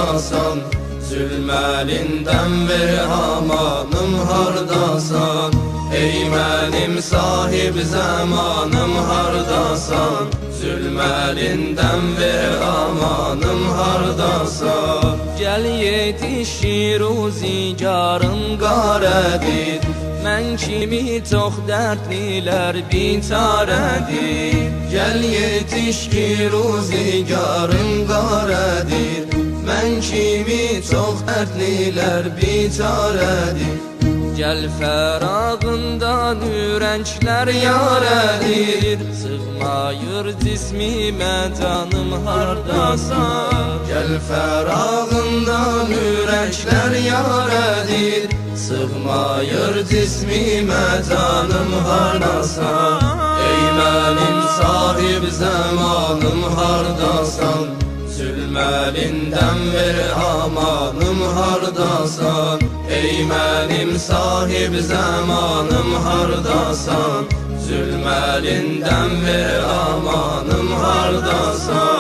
hardasan? Zülm əlindən ver amanım hardasan? Ey mənim sahib zamanım hardasan? Zülm əlindən ver amanım hardasan? Gəl yetişir ruzigarın qarədir, mən kimi çox dərdlilər biçarədir. Gəl yetiş ki ruzigarın qarədir, mən kimi çox dərdlilər biçarədir. Gəl fərağından ürəklər yarədir, sığmayır cismimə canım hardasan? Gəl fərağından ürəklər yarədir, sığmayır cismimə canım hardasan? Ey mənim sahib zamanım hardasan? Zülm əlindən ver amanım hardasan? Ey mənim sahib zamanım hardasan? Zülm əlindən ver amanım hardasan?